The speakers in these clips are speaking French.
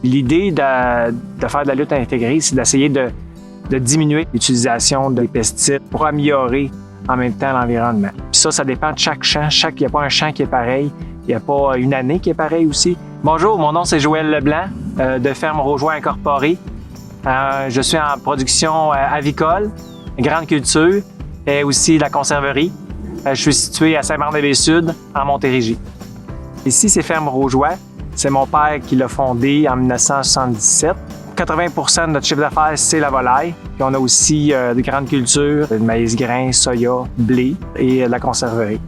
L'idée de faire de la lutte intégrée, c'est d'essayer de diminuer l'utilisation des pesticides pour améliorer en même temps l'environnement. Puis ça dépend de chaque champ. Il n'y a pas un champ qui est pareil. Il n'y a pas une année qui est pareille aussi. Bonjour, mon nom c'est Joël Leblanc de Ferme Rougeois Incorporée. Je suis en production avicole, grande culture et aussi la conserverie. Je suis situé à Saint-Barnabé-Sud, en Montérégie. Ici, c'est Ferme Rougeois. C'est mon père qui l'a fondé en 1977. 80% de notre chiffre d'affaires, c'est la volaille. Puis on a aussi des grandes cultures, le maïs grain, soya, blé et la conserverie.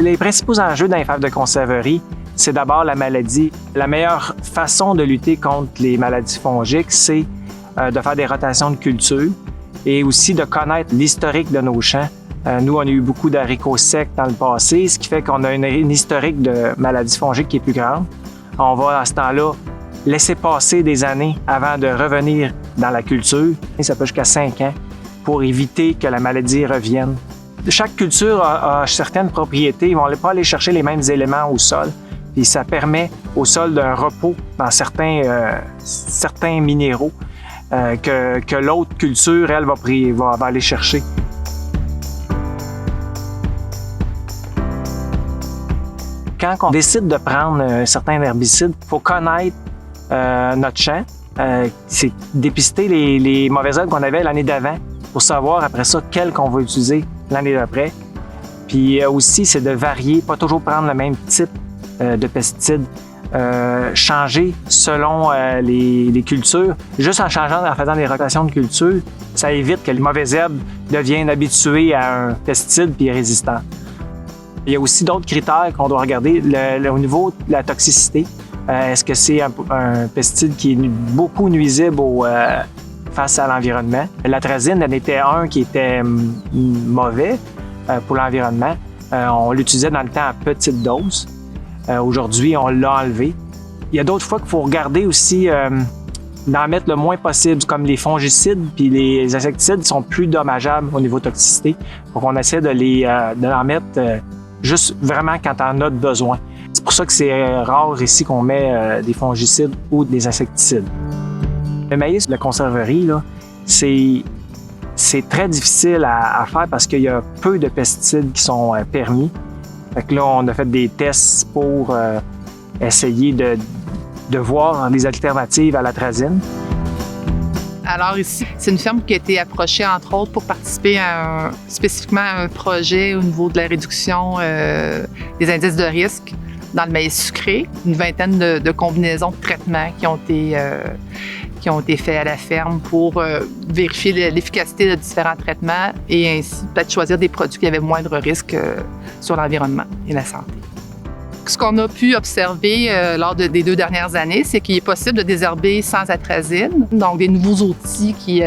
Les principaux enjeux dans les fermes de conserverie, c'est d'abord la maladie. La meilleure façon de lutter contre les maladies fongiques, c'est de faire des rotations de culture et aussi de connaître l'historique de nos champs. Nous, on a eu beaucoup d'haricots secs dans le passé, ce qui fait qu'on a une historique de maladies fongiques qui est plus grande. On va, à ce temps-là, laisser passer des années avant de revenir dans la culture. Et ça peut jusqu'à 5 ans pour éviter que la maladie revienne. Chaque culture a certaines propriétés. Ils ne vont pas aller chercher les mêmes éléments au sol. Puis ça permet au sol d'un repos dans certains minéraux que l'autre culture, elle, va aller chercher. Quand on décide de prendre un certain herbicide, il faut connaître notre champ. C'est dépister les mauvaises herbes qu'on avait l'année d'avant pour savoir après ça quelles qu'on va utiliser l'année d'après. Puis aussi, c'est de varier, pas toujours prendre le même type de pesticides. Changer selon les cultures. Juste en faisant des rotations de culture, ça évite que les mauvaises herbes deviennent habituées à un pesticide puis résistants. Il y a aussi d'autres critères qu'on doit regarder au niveau de la toxicité. Est-ce que c'est un pesticide qui est beaucoup nuisible face à l'environnement? L'atrazine en était un qui était mauvais pour l'environnement. On l'utilisait dans le temps à petite dose. Aujourd'hui, on l'a enlevé. Il y a d'autres fois qu'il faut regarder aussi d'en mettre le moins possible, comme les fongicides puis les insecticides sont plus dommageables au niveau toxicité. Donc, on essaie de l'en mettre juste vraiment quand on a besoin. C'est pour ça que c'est rare ici qu'on met des fongicides ou des insecticides. Le maïs, la conserverie, là, c'est très difficile à faire parce qu'il y a peu de pesticides qui sont permis. Fait que là, on a fait des tests pour essayer de voir les alternatives à l'atrazine. Alors ici, c'est une ferme qui a été approchée, entre autres, pour participer spécifiquement à un projet au niveau de la réduction des indices de risque dans le maïs sucré. Une vingtaine de combinaisons de traitements qui ont été faits à la ferme pour vérifier l'efficacité de différents traitements et ainsi peut-être choisir des produits qui avaient moindre risque sur l'environnement et la santé. Ce qu'on a pu observer lors des 2 dernières années, c'est qu'il est possible de désherber sans atrazine, donc des nouveaux outils qui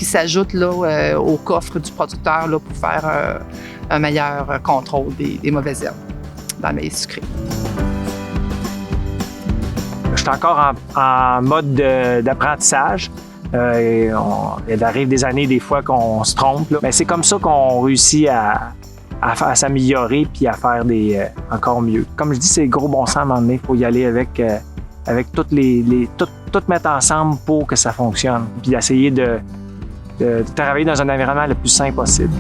s'ajoutent là, au coffre du producteur là, pour faire un meilleur contrôle des mauvaises herbes dans le maïs sucré. Je suis encore en mode d'apprentissage. Il arrive des années, des fois, qu'on se trompe. Mais c'est comme ça qu'on réussit à s'améliorer puis à faire encore mieux. Comme je dis, c'est gros bon sens à un moment donné. Il faut y aller avec tout mettre ensemble pour que ça fonctionne. Puis d'essayer de travailler dans un environnement le plus sain possible.